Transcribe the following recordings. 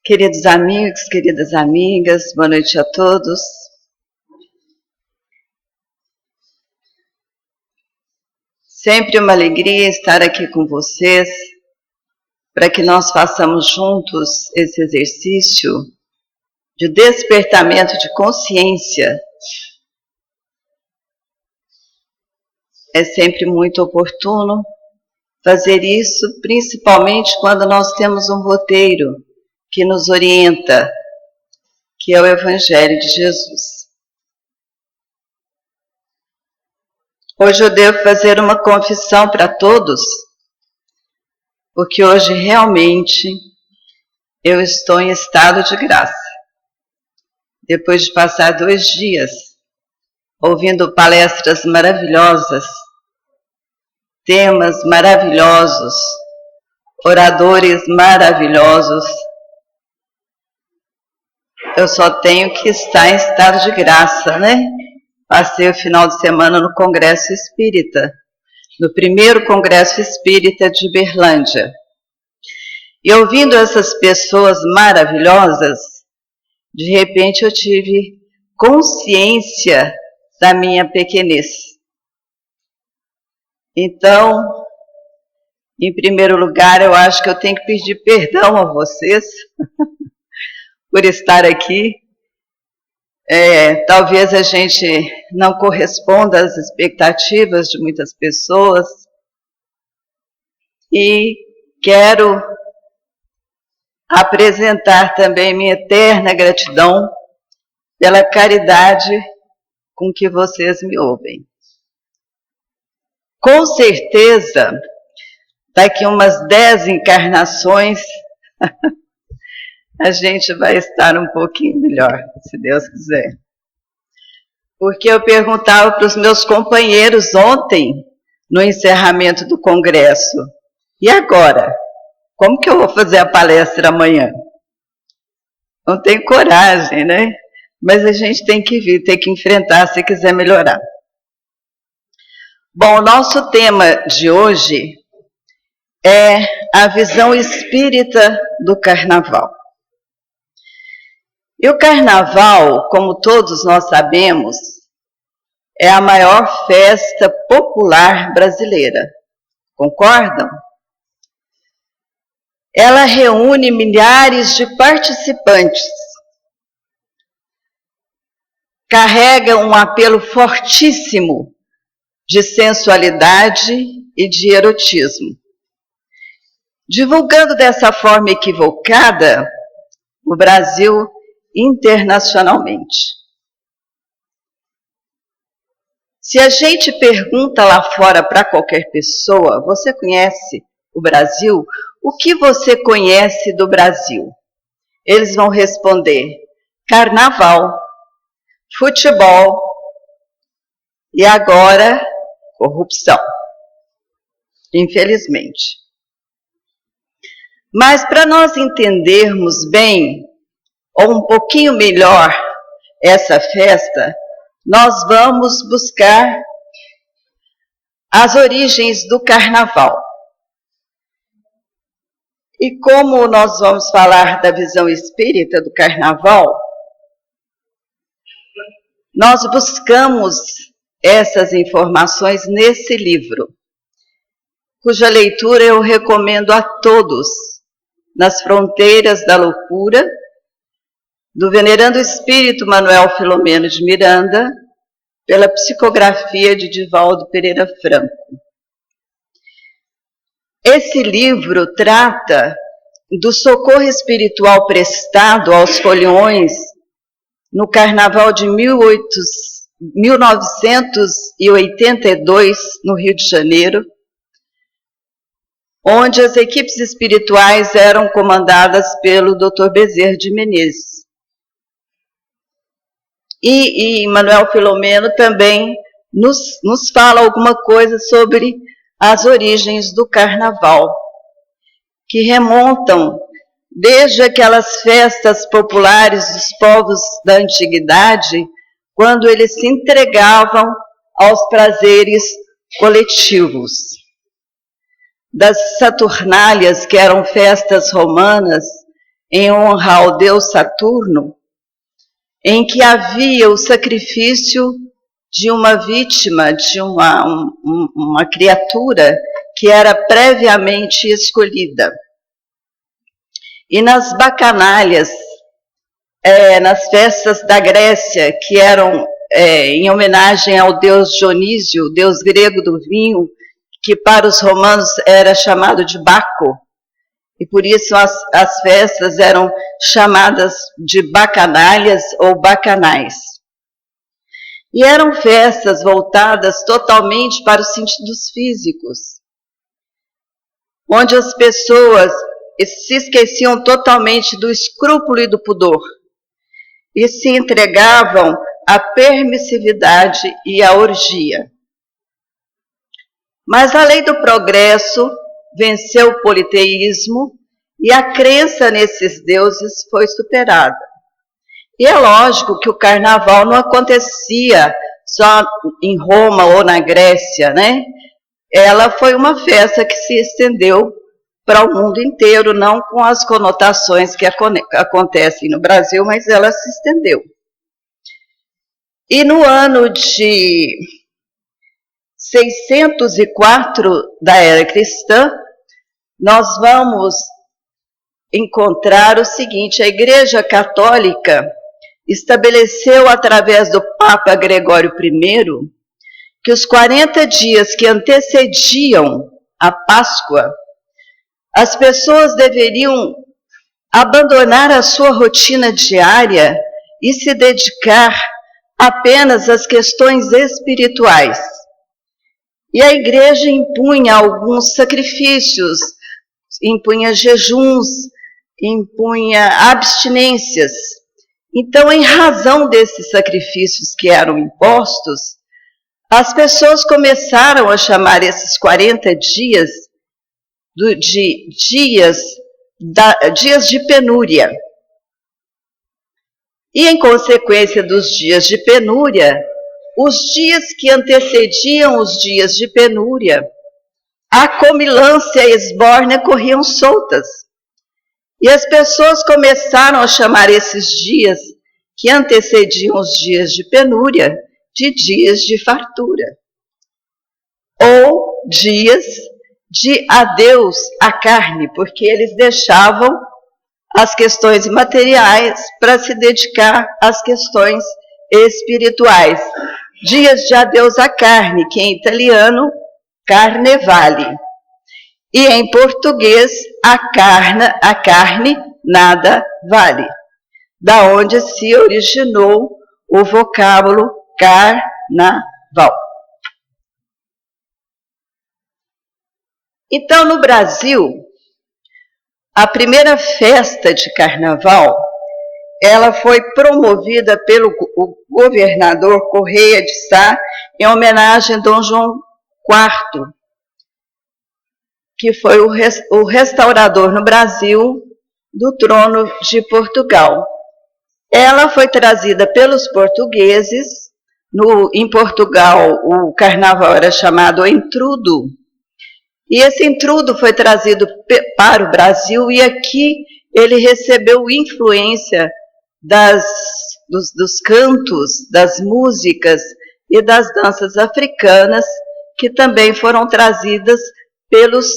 Queridos amigos, queridas amigas, boa noite a todos. Sempre uma alegria estar aqui com vocês, para que nós façamos juntos esse exercício de despertamento de consciência. É sempre muito oportuno fazer isso, principalmente quando nós temos um roteiro que nos orienta, que é o Evangelho de Jesus. Hoje eu devo fazer uma confissão para todos, porque hoje realmente eu estou em estado de graça. Depois de passar 2 dias ouvindo palestras maravilhosas, temas maravilhosos, oradores maravilhosos, eu só tenho que estar em estado de graça, né? Passei o final de semana no Congresso Espírita, no primeiro Congresso Espírita de Uberlândia. E ouvindo essas pessoas maravilhosas, de repente eu tive consciência da minha pequenez. Então, em primeiro lugar, eu acho que eu tenho que pedir perdão a vocês por estar aqui. Talvez a gente não corresponda às expectativas de muitas pessoas. E quero apresentar também minha eterna gratidão pela caridade com que vocês me ouvem. Com certeza, daqui umas 10 encarnações, a gente vai estar um pouquinho melhor, se Deus quiser. Porque eu perguntava para os meus companheiros ontem, no encerramento do congresso, e agora? Como que eu vou fazer a palestra amanhã? Não tenho coragem, né? Mas a gente tem que vir, tem que enfrentar se quiser melhorar. Bom, o nosso tema de hoje é a visão espírita do Carnaval. E o Carnaval, como todos nós sabemos, é a maior festa popular brasileira. Concordam? Ela reúne milhares de participantes, carrega um apelo fortíssimo de sensualidade e de erotismo. Divulgando dessa forma equivocada o Brasil internacionalmente. Se a gente pergunta lá fora para qualquer pessoa, você conhece o Brasil? O que você conhece do Brasil? Eles vão responder: carnaval, futebol e agora corrupção. Infelizmente. Mas para nós entendermos bem, ou um pouquinho melhor, essa festa, nós vamos buscar as origens do Carnaval. E como nós vamos falar da visão espírita do Carnaval, nós buscamos essas informações nesse livro, cuja leitura eu recomendo a todos, Nas Fronteiras da Loucura, do venerando espírito Manuel Filomeno de Miranda, pela psicografia de Divaldo Pereira Franco. Esse livro trata do socorro espiritual prestado aos foliões no Carnaval de 1982, no Rio de Janeiro, onde as equipes espirituais eram comandadas pelo Dr. Bezerra de Menezes. E Manuel Filomeno também nos fala alguma coisa sobre as origens do Carnaval, que remontam desde aquelas festas populares dos povos da antiguidade, quando eles se entregavam aos prazeres coletivos. Das Saturnálias, que eram festas romanas, em honra ao deus Saturno, em que havia o sacrifício de uma vítima, de uma criatura que era previamente escolhida. E nas bacanalhas, nas festas da Grécia, que eram em homenagem ao deus Dionísio, deus grego do vinho, que para os romanos era chamado de Baco, e por isso as festas eram chamadas de bacanalhas ou bacanais. E eram festas voltadas totalmente para os sentidos físicos, onde as pessoas se esqueciam totalmente do escrúpulo e do pudor, e se entregavam à permissividade e à orgia. Mas a lei do progresso venceu o politeísmo e a crença nesses deuses foi superada. E é lógico que o carnaval não acontecia só em Roma ou na Grécia, né? Ela foi uma festa que se estendeu para o mundo inteiro, não com as conotações que acontecem no Brasil, mas ela se estendeu. E no ano de 604 da era cristã, nós vamos encontrar o seguinte: a Igreja Católica estabeleceu, através do Papa Gregório I, que os 40 dias que antecediam a Páscoa, as pessoas deveriam abandonar a sua rotina diária e se dedicar apenas às questões espirituais. E a igreja impunha alguns sacrifícios, impunha jejuns, impunha abstinências. Então, em razão desses sacrifícios que eram impostos, as pessoas começaram a chamar esses 40 dias de dias de penúria. E, em consequência dos dias de penúria, os dias que antecediam os dias de penúria, a comilança e a esbórnia corriam soltas. E as pessoas começaram a chamar esses dias que antecediam os dias de penúria de dias de fartura, ou dias de adeus à carne, porque eles deixavam as questões materiais para se dedicar às questões espirituais. Dias de adeus à carne, que em italiano, carnevale. E em português, a carne nada vale. Da onde se originou o vocábulo carnaval. Então, no Brasil, a primeira festa de carnaval, ela foi promovida pelo governador Correia de Sá, em homenagem a Dom João IV, que foi o restaurador no Brasil do trono de Portugal. Ela foi trazida pelos portugueses. Em Portugal, o carnaval era chamado entrudo, e esse entrudo foi trazido para o Brasil, e aqui ele recebeu influência dos cantos, das músicas e das danças africanas, que também foram trazidas pelos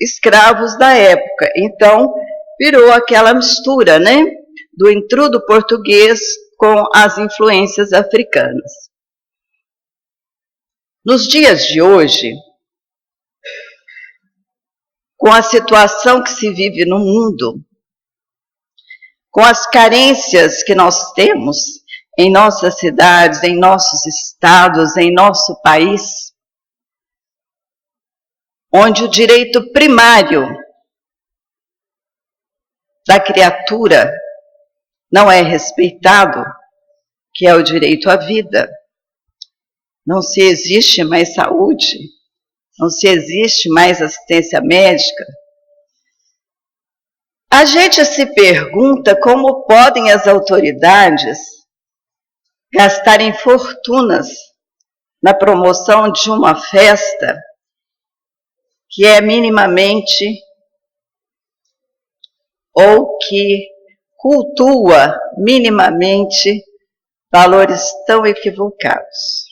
escravos da época. Então, virou aquela mistura, né, do entrudo português com as influências africanas. Nos dias de hoje, com a situação que se vive no mundo, com as carências que nós temos em nossas cidades, em nossos estados, em nosso país, onde o direito primário da criatura não é respeitado, que é o direito à vida. Não se existe mais saúde, não se existe mais assistência médica. A gente se pergunta como podem as autoridades gastarem fortunas na promoção de uma festa que é minimamente ou que cultua minimamente valores tão equivocados.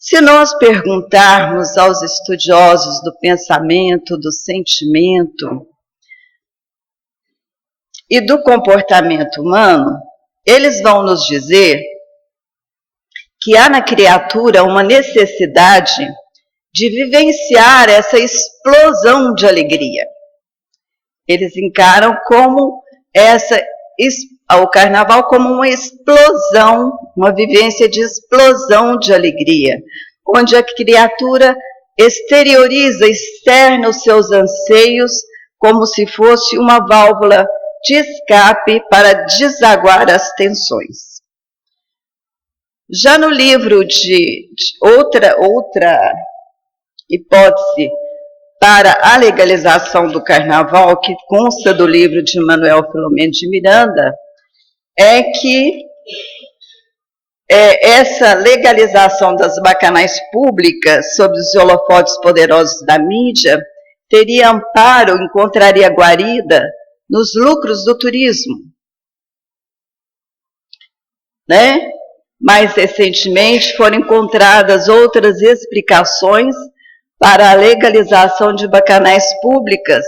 Se nós perguntarmos aos estudiosos do pensamento, do sentimento e do comportamento humano, eles vão nos dizer que há na criatura uma necessidade de vivenciar essa explosão de alegria. Eles encaram como o carnaval como uma explosão, uma vivência de explosão de alegria, onde a criatura exterioriza, externa os seus anseios como se fosse uma válvula de escape para desaguar as tensões. Já no livro de outra hipótese para a legalização do carnaval, que consta do livro de Manuel Filomeno de Miranda, é que essa legalização das bacanais públicas sob os holofotes poderosos da mídia teria amparo, encontraria guarida nos lucros do turismo, né? Mais recentemente foram encontradas outras explicações para a legalização de bacanais públicas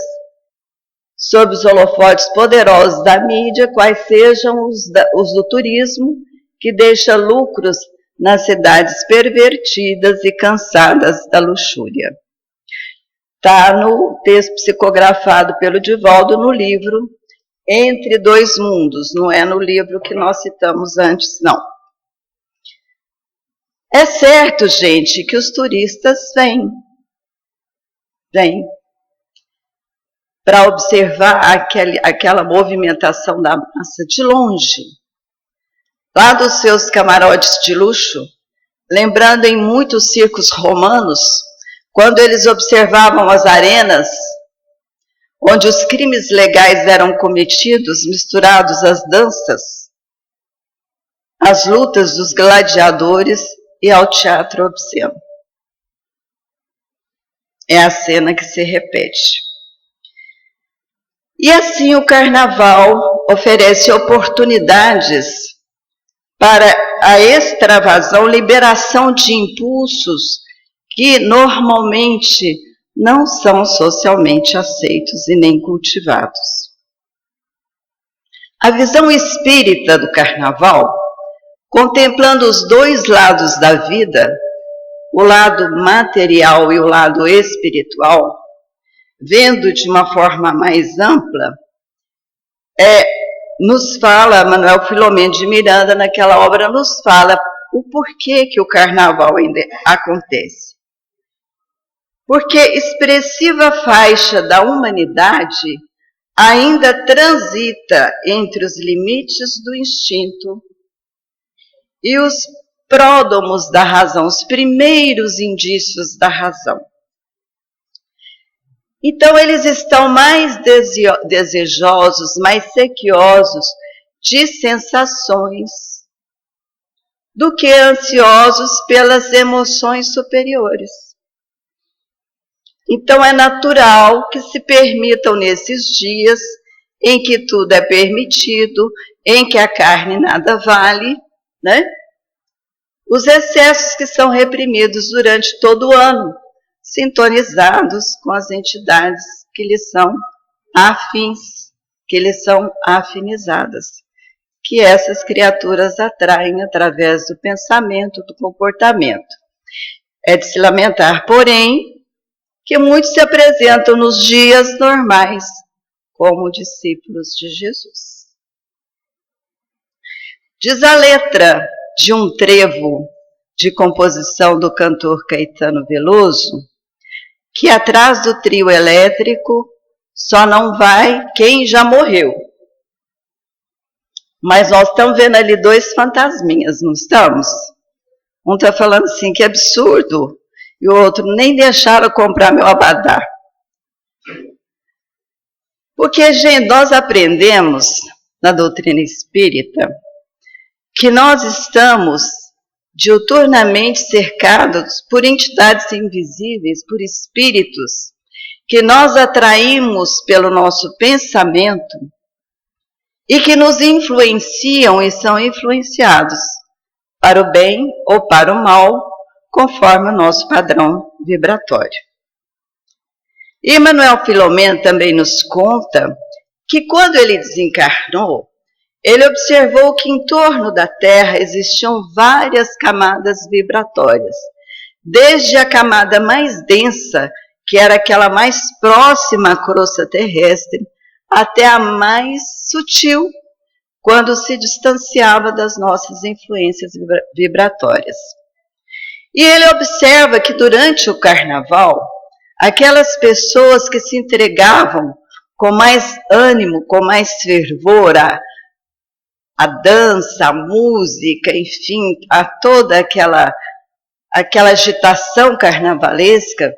sob os holofotes poderosos da mídia, quais sejam os do turismo, que deixa lucros nas cidades pervertidas e cansadas da luxúria. Está no texto psicografado pelo Divaldo no livro Entre Dois Mundos, não é no livro que nós citamos antes, não. É certo, gente, que os turistas vêm para observar aquela movimentação da massa de longe, lá dos seus camarotes de luxo, lembrando em muitos circos romanos, quando eles observavam as arenas, onde os crimes legais eram cometidos, misturados às danças, às lutas dos gladiadores e ao teatro obsceno. É a cena que se repete. E assim o carnaval oferece oportunidades para a extravasão, liberação de impulsos que normalmente não são socialmente aceitos e nem cultivados. A visão espírita do carnaval, contemplando os dois lados da vida, o lado material e o lado espiritual, vendo de uma forma mais ampla, nos fala, Manuel Filomeno de Miranda, naquela obra, nos fala o porquê que o carnaval ainda acontece. Porque expressiva faixa da humanidade ainda transita entre os limites do instinto e os pródomos da razão, os primeiros indícios da razão. Então, eles estão mais desejosos, mais sequiosos de sensações do que ansiosos pelas emoções superiores. Então, é natural que se permitam nesses dias em que tudo é permitido, em que a carne nada vale, né? Os excessos que são reprimidos durante todo o ano, sintonizados com as entidades que lhes são afins, que lhes são afinizadas, que essas criaturas atraem através do pensamento, do comportamento. É de se lamentar, porém, que muitos se apresentam nos dias normais como discípulos de Jesus. Diz a letra de um trevo de composição do cantor Caetano Veloso, que atrás do trio elétrico só não vai quem já morreu. Mas nós estamos vendo ali dois fantasminhas, não estamos? Um está falando assim, que absurdo, e o outro, nem deixaram comprar meu abadá. Porque, gente, nós aprendemos na doutrina espírita que nós estamos diuturnamente cercados por entidades invisíveis, por espíritos, que nós atraímos pelo nosso pensamento e que nos influenciam e são influenciados para o bem ou para o mal, conforme o nosso padrão vibratório. E Emmanuel Filomeno também nos conta que quando ele desencarnou, ele observou que em torno da Terra existiam várias camadas vibratórias, desde a camada mais densa, que era aquela mais próxima à crosta terrestre, até a mais sutil, quando se distanciava das nossas influências vibratórias. E ele observa que durante o carnaval, aquelas pessoas que se entregavam com mais ânimo, com mais fervor a dança, a música, enfim, a toda aquela agitação carnavalesca,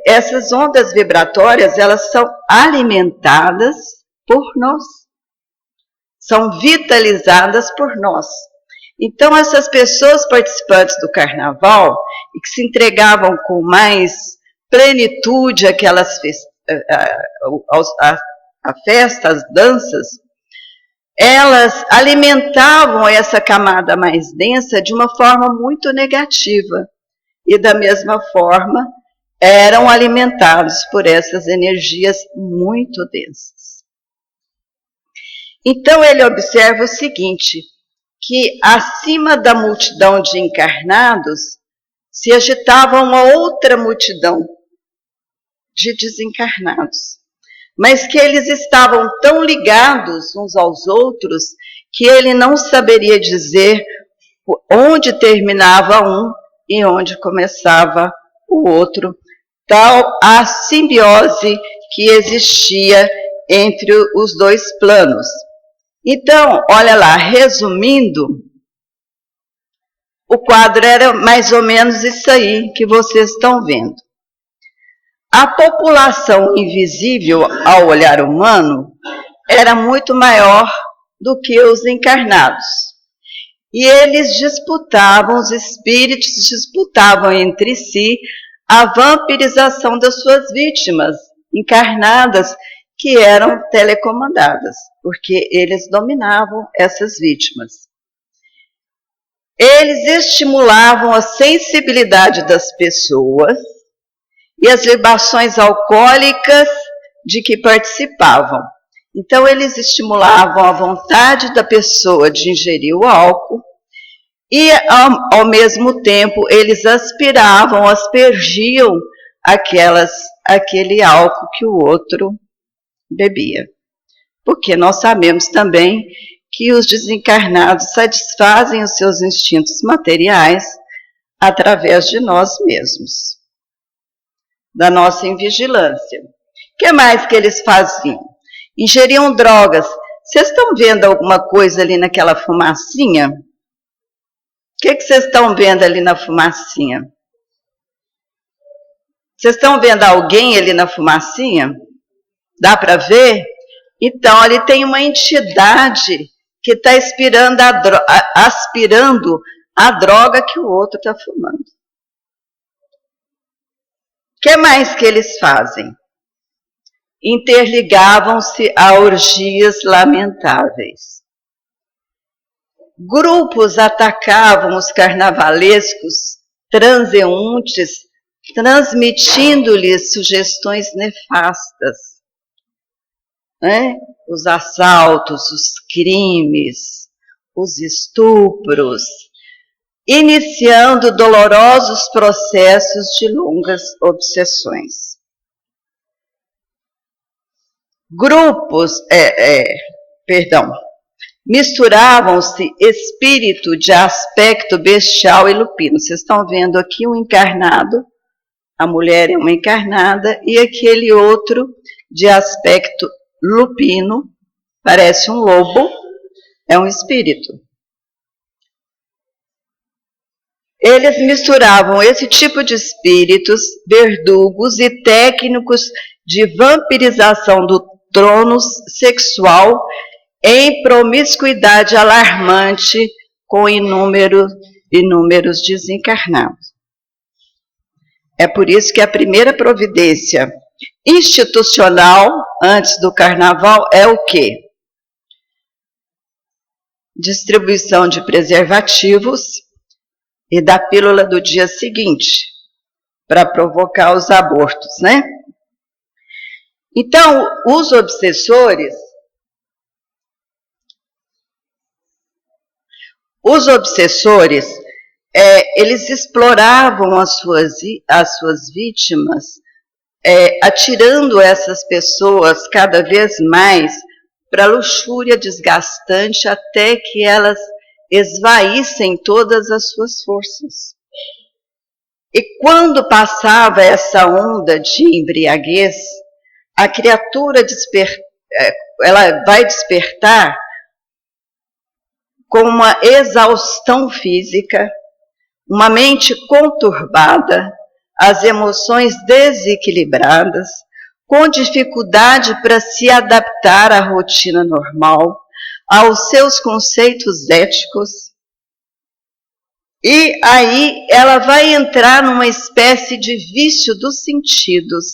essas ondas vibratórias, elas são alimentadas por nós, são vitalizadas por nós. Então, essas pessoas participantes do carnaval e que se entregavam com mais plenitude àquelas a festa, as danças, elas alimentavam essa camada mais densa de uma forma muito negativa e da mesma forma eram alimentados por essas energias muito densas. Então ele observa o seguinte, que acima da multidão de encarnados se agitava uma outra multidão de desencarnados, mas que eles estavam tão ligados uns aos outros que ele não saberia dizer onde terminava um e onde começava o outro, tal a simbiose que existia entre os dois planos. Então, olha lá, resumindo, o quadro era mais ou menos isso aí que vocês estão vendo. A população invisível ao olhar humano era muito maior do que os encarnados. E eles disputavam, os espíritos disputavam entre si a vampirização das suas vítimas encarnadas, que eram telecomandadas, porque eles dominavam essas vítimas. Eles estimulavam a sensibilidade das pessoas e as libações alcoólicas de que participavam. Então, eles estimulavam a vontade da pessoa de ingerir o álcool e, ao mesmo tempo, eles aspiravam, aspergiam aquele álcool que o outro bebia. Porque nós sabemos também que os desencarnados satisfazem os seus instintos materiais através de nós mesmos, da nossa invigilância. O que mais que eles faziam? Ingeriam drogas. Vocês estão vendo alguma coisa ali naquela fumacinha? O que vocês estão vendo ali na fumacinha? Vocês estão vendo alguém ali na fumacinha? Dá para ver? Então, ali tem uma entidade que está aspirando a droga que o outro está fumando. O que mais que eles fazem? Interligavam-se a orgias lamentáveis. Grupos atacavam os carnavalescos transeuntes, transmitindo-lhes sugestões nefastas. Os assaltos, os crimes, os estupros, iniciando dolorosos processos de longas obsessões. Misturavam-se espírito de aspecto bestial e lupino. Vocês estão vendo aqui um encarnado, a mulher é uma encarnada, e aquele outro de aspecto lupino, parece um lobo, é um espírito. Eles misturavam esse tipo de espíritos, verdugos e técnicos de vampirização do trono sexual em promiscuidade alarmante com inúmeros desencarnados. É por isso que a primeira providência institucional, antes do carnaval, é o quê? Distribuição de preservativos e da pílula do dia seguinte, para provocar os abortos, né? Então, os obsessores eles exploravam as suas vítimas, atirando essas pessoas cada vez mais para a luxúria desgastante até que elas esvaíssem todas as suas forças. E quando passava essa onda de embriaguez, a criatura ela vai despertar com uma exaustão física, uma mente conturbada, as emoções desequilibradas, com dificuldade para se adaptar à rotina normal, aos seus conceitos éticos. E aí ela vai entrar numa espécie de vício dos sentidos.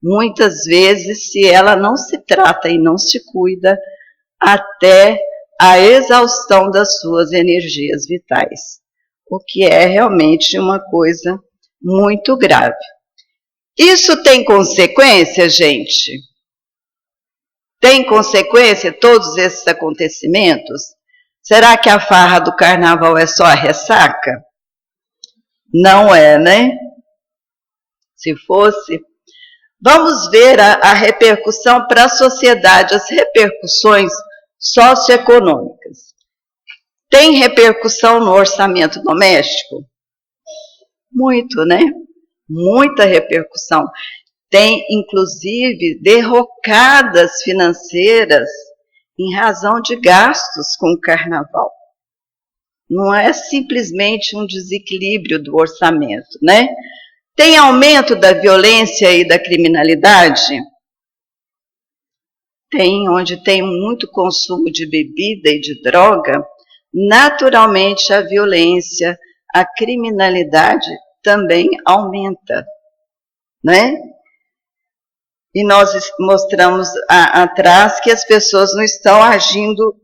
Muitas vezes, se ela não se trata e não se cuida, até a exaustão das suas energias vitais, o que é realmente uma coisa muito grave. Isso tem consequência, gente? Tem consequência todos esses acontecimentos? Será que a farra do carnaval é só a ressaca? Não é, né? Se fosse... Vamos ver a repercussão para a sociedade, as repercussões socioeconômicas. Tem repercussão no orçamento doméstico? Muito, né? Muita repercussão. Tem, inclusive, derrocadas financeiras em razão de gastos com o carnaval. Não é simplesmente um desequilíbrio do orçamento, né? Tem aumento da violência e da criminalidade? Tem, onde tem muito consumo de bebida e de droga, naturalmente a violência, a criminalidade também aumenta, né? E nós mostramos atrás que as pessoas não estão agindo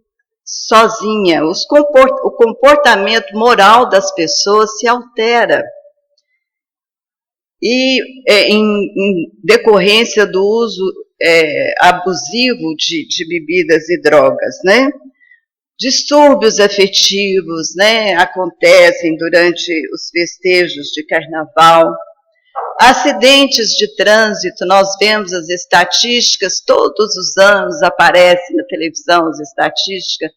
sozinhas, o comportamento moral das pessoas se altera. E em decorrência do uso abusivo de bebidas e drogas, né? Distúrbios afetivos, né, acontecem durante os festejos de carnaval. Acidentes de trânsito, nós vemos as estatísticas, todos os anos aparecem na televisão as estatísticas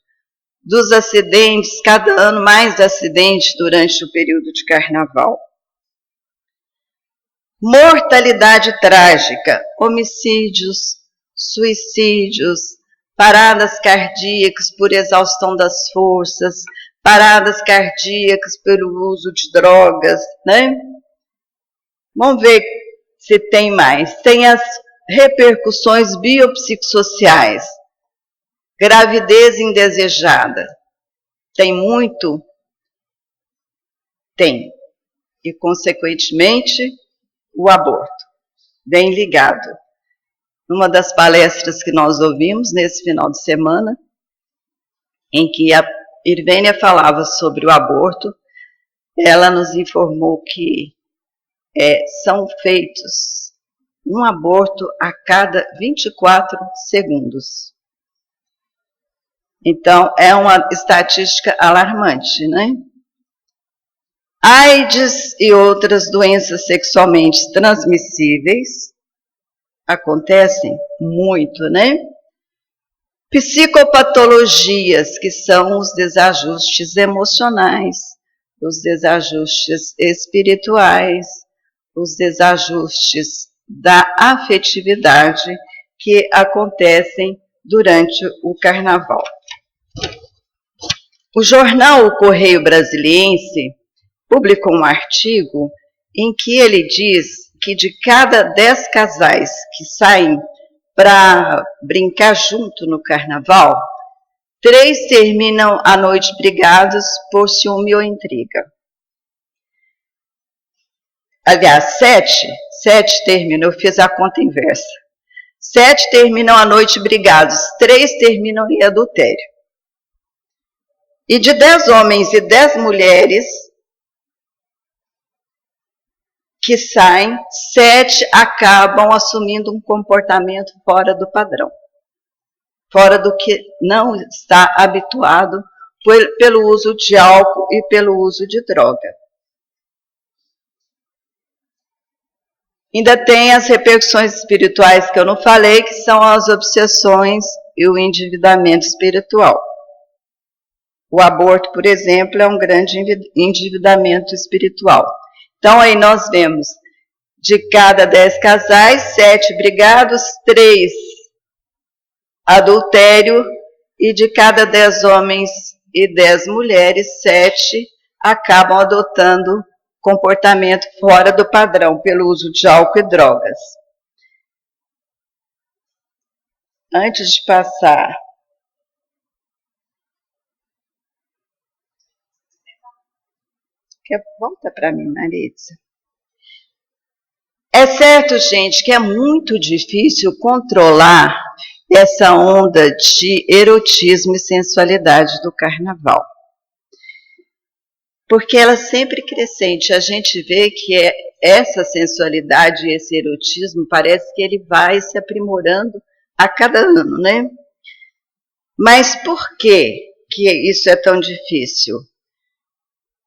dos acidentes, cada ano mais acidentes durante o período de carnaval. Mortalidade trágica, homicídios, suicídios, paradas cardíacas por exaustão das forças, paradas cardíacas pelo uso de drogas, né? Vamos ver se tem mais. Tem as repercussões biopsicossociais. Gravidez indesejada. Tem muito? Tem. E, consequentemente, o aborto. Bem ligado. Numa das palestras que nós ouvimos nesse final de semana, em que a Irvênia falava sobre o aborto, ela nos informou que são feitos um aborto a cada 24 segundos. Então, é uma estatística alarmante, né? AIDS e outras doenças sexualmente transmissíveis acontecem muito, né? Psicopatologias, que são os desajustes emocionais, os desajustes espirituais, os desajustes da afetividade que acontecem durante o carnaval. O jornal O Correio Brasiliense publicou um artigo em que ele diz que de cada 10 casais que saem para brincar junto no carnaval, 3 terminam a noite brigados por ciúme ou intriga. aliás, 7 terminam, eu fiz a conta inversa. 7 terminam a noite brigados, 3 terminam em adultério. E de 10 homens e 10 mulheres que saem, 7 acabam assumindo um comportamento fora do padrão, fora do que não está habituado pelo uso de álcool e pelo uso de droga. Ainda tem as repercussões espirituais que eu não falei, que são as obsessões e o endividamento espiritual. O aborto, por exemplo, é um grande endividamento espiritual. Então, aí nós vemos, de cada 10 casais, 7 brigados, 3 adultério, e de cada 10 homens e 10 mulheres, 7 acabam adotando comportamento fora do padrão, pelo uso de álcool e drogas. Antes de passar... Volta para mim, Maritza. É certo, gente, que é muito difícil controlar essa onda de erotismo e sensualidade do carnaval. Porque ela é sempre crescente. A gente vê que essa sensualidade e esse erotismo parece que ele vai se aprimorando a cada ano, né? Mas por que isso é tão difícil?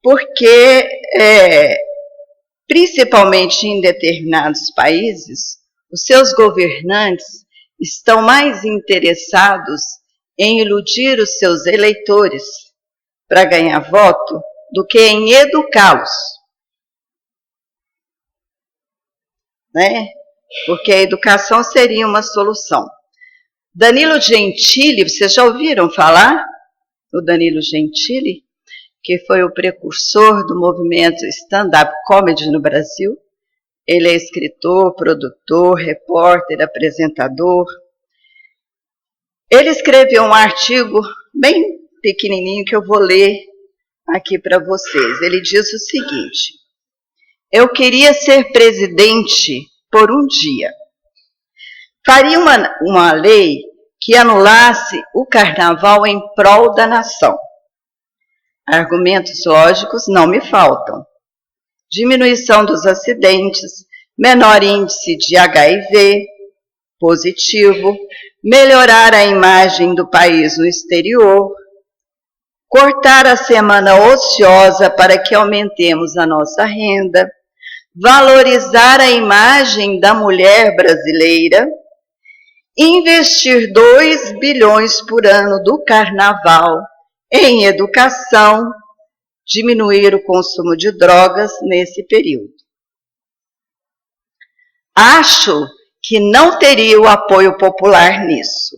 Porque, principalmente em determinados países, os seus governantes estão mais interessados em iludir os seus eleitores para ganhar voto do que em educá-los, né? Porque a educação seria uma solução. Danilo Gentili, vocês já ouviram falar do Danilo Gentili? Que foi o precursor do movimento stand-up comedy no Brasil. Ele é escritor, produtor, repórter, apresentador. Ele escreveu um artigo bem pequenininho que eu vou ler aqui para vocês. Ele diz o seguinte: eu queria ser presidente por um dia. Faria uma lei que anulasse o carnaval em prol da nação. Argumentos lógicos não me faltam. Diminuição dos acidentes, menor índice de HIV positivo, melhorar a imagem do país no exterior, cortar a semana ociosa para que aumentemos a nossa renda, valorizar a imagem da mulher brasileira, investir 2 bilhões por ano do carnaval em educação, diminuir o consumo de drogas nesse período. Acho que não teria o apoio popular nisso.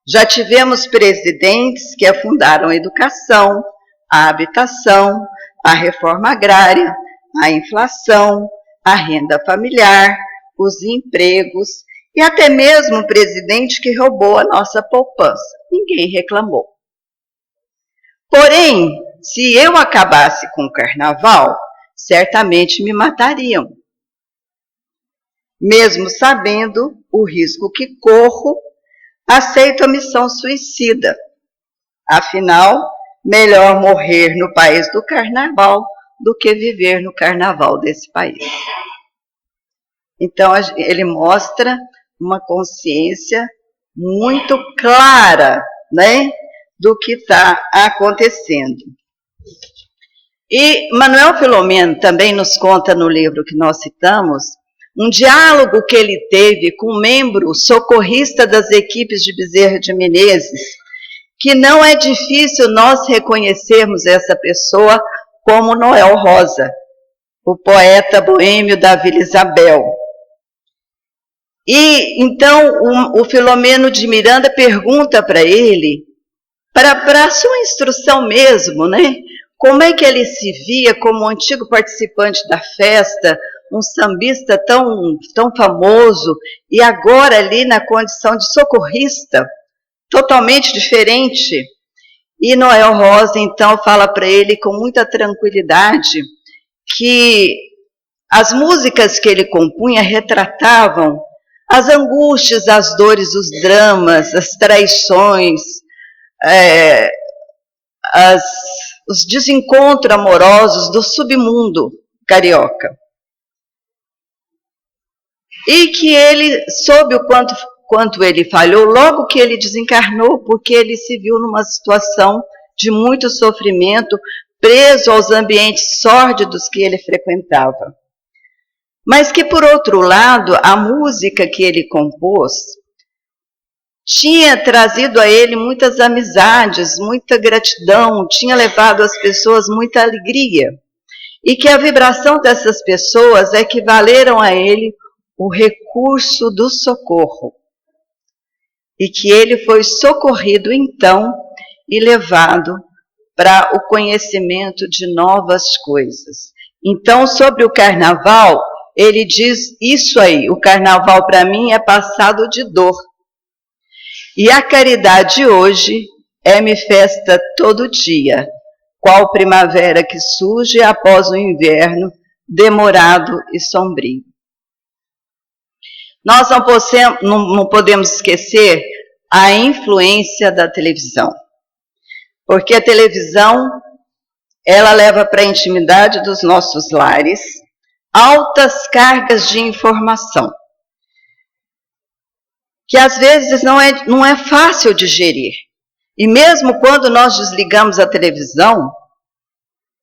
Já tivemos presidentes que afundaram a educação, a habitação, a reforma agrária, a inflação, a renda familiar, os empregos e até mesmo um presidente que roubou a nossa poupança. Ninguém reclamou. Porém, se eu acabasse com o carnaval, certamente me matariam. Mesmo sabendo o risco que corro, aceito a missão suicida. Afinal, melhor morrer no país do carnaval do que viver no carnaval desse país. Então, ele mostra uma consciência muito clara, né, do que está acontecendo. E Manuel Filomeno também nos conta no livro que nós citamos, um diálogo que ele teve com um membro socorrista das equipes de Bezerra de Menezes, que não é difícil nós reconhecermos essa pessoa como Noel Rosa, o poeta boêmio da Vila Isabel. E então o Filomeno de Miranda pergunta para ele, para a sua instrução mesmo, né? Como é que ele se via como um antigo participante da festa, um sambista tão famoso, e agora ali na condição de socorrista, totalmente diferente. E Noel Rosa, então, fala para ele com muita tranquilidade que As músicas que ele compunha retratavam as angústias, as dores, os dramas, as traições, os desencontros amorosos do submundo carioca. E que ele soube o quanto ele falhou logo que ele desencarnou, porque ele se viu numa situação de muito sofrimento, preso aos ambientes sórdidos que ele frequentava. Mas que, por outro lado, a música que ele compôs tinha trazido a ele muitas amizades, muita gratidão, tinha levado às pessoas muita alegria. E que a vibração dessas pessoas equivaleram a ele o recurso do socorro. E que ele foi socorrido, então, e levado para o conhecimento de novas coisas. Então, sobre o carnaval, ele diz isso aí: o carnaval para mim é passado de dor. E a caridade hoje é-me festa todo dia, qual primavera que surge após o inverno demorado e sombrio. Nós não podemos esquecer a influência da televisão, porque a televisão, ela leva para a intimidade dos nossos lares altas cargas de informação, que às vezes não é fácil digerir. E mesmo quando nós desligamos a televisão,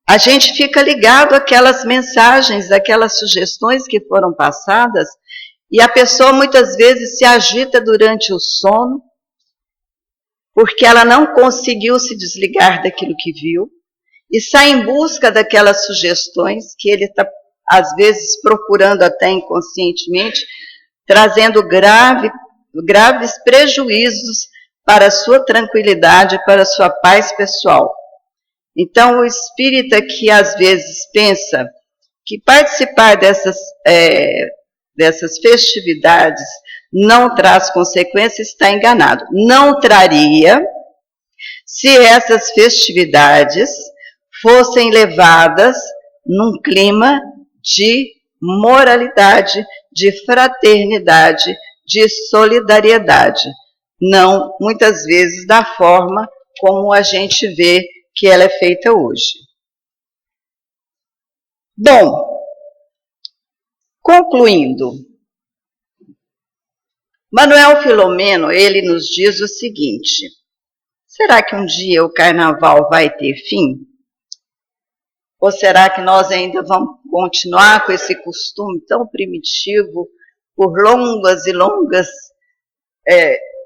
a gente fica ligado àquelas mensagens, àquelas sugestões que foram passadas, e a pessoa muitas vezes se agita durante o sono, porque ela não conseguiu se desligar daquilo que viu, e sai em busca daquelas sugestões que ele está, às vezes, procurando até inconscientemente, trazendo graves prejuízos para a sua tranquilidade, para a sua paz pessoal. Então, o espírita que às vezes pensa que participar dessas festividades não traz consequências, está enganado. Não traria se essas festividades fossem levadas num clima de moralidade, de fraternidade, de solidariedade. Não, muitas vezes, da forma como a gente vê que ela é feita hoje. Bom, concluindo, Manuel Filomeno, ele nos diz o seguinte: será que um dia o carnaval vai ter fim? Ou será que nós ainda vamos continuar com esse costume tão primitivo por longas e longas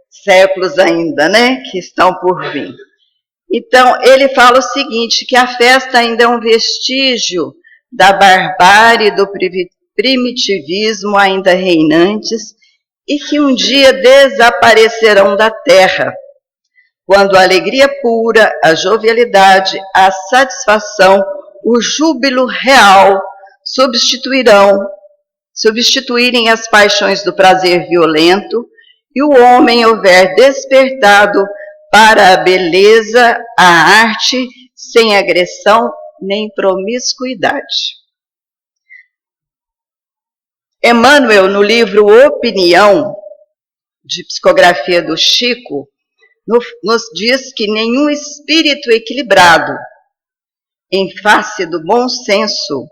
séculos ainda, né, que estão por vir? Então, ele fala o seguinte, que a festa ainda é um vestígio da barbárie, do primitivismo ainda reinantes, e que um dia desaparecerão da terra, quando a alegria pura, a jovialidade, a satisfação, o júbilo real substituírem as paixões do prazer violento, e o homem houver despertado para a beleza, a arte, sem agressão nem promiscuidade. Emmanuel, no livro Opinião, de psicografia do Chico, nos diz que nenhum espírito equilibrado, em face do bom senso,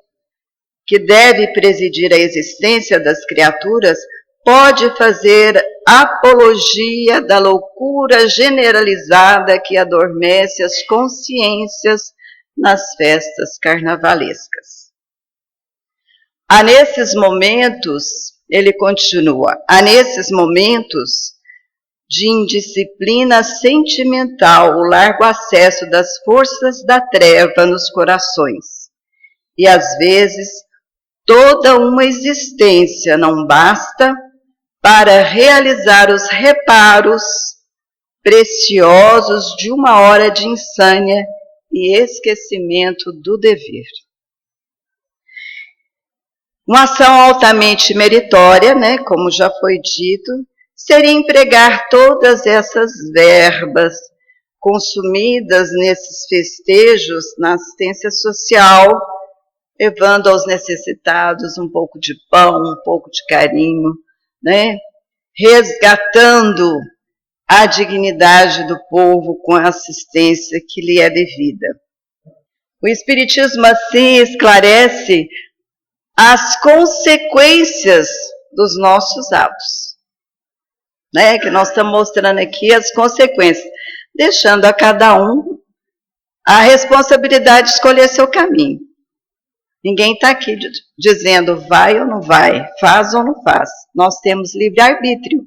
que deve presidir a existência das criaturas, pode fazer apologia da loucura generalizada que adormece as consciências nas festas carnavalescas. Há nesses momentos, ele continua, há nesses momentos de indisciplina sentimental o largo acesso das forças da treva nos corações, e às vezes toda uma existência não basta para realizar os reparos preciosos de uma hora de insânia e esquecimento do dever. Uma ação altamente meritória, né, como já foi dito, seria empregar todas essas verbas consumidas nesses festejos na assistência social levando aos necessitados um pouco de pão, um pouco de carinho, né? Resgatando a dignidade do povo com a assistência que lhe é devida. O Espiritismo, assim, esclarece as consequências dos nossos atos, né? Que nós estamos mostrando aqui as consequências, deixando a cada um a responsabilidade de escolher seu caminho. Ninguém está aqui dizendo vai ou não vai, faz ou não faz. Nós temos livre-arbítrio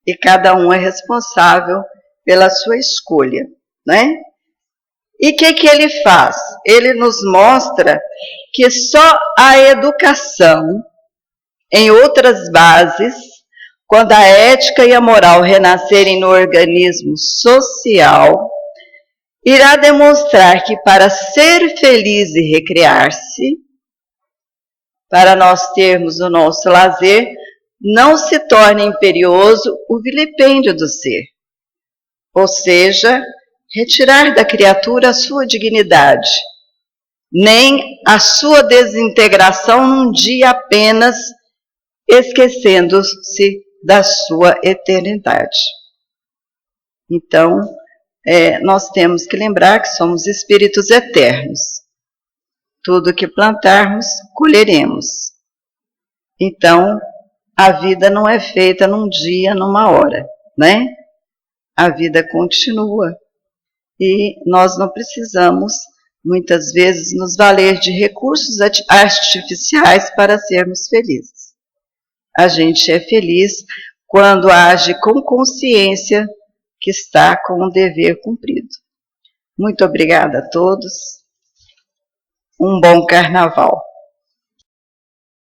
e cada um é responsável pela sua escolha, né? E o que ele faz? Ele nos mostra que só a educação, em outras bases, quando a ética e a moral renascerem no organismo social, irá demonstrar que para ser feliz e recrear-se, para nós termos o nosso lazer, não se torna imperioso o vilipêndio do ser, ou seja, retirar da criatura a sua dignidade, nem a sua desintegração num dia apenas, esquecendo-se da sua eternidade. Então, nós temos que lembrar que somos espíritos eternos. Tudo que plantarmos, colheremos. Então, a vida não é feita num dia, numa hora, né? A vida continua. E nós não precisamos, muitas vezes, nos valer de recursos artificiais para sermos felizes. A gente é feliz quando age com consciência que está com o dever cumprido. Muito obrigada a todos. Um bom carnaval.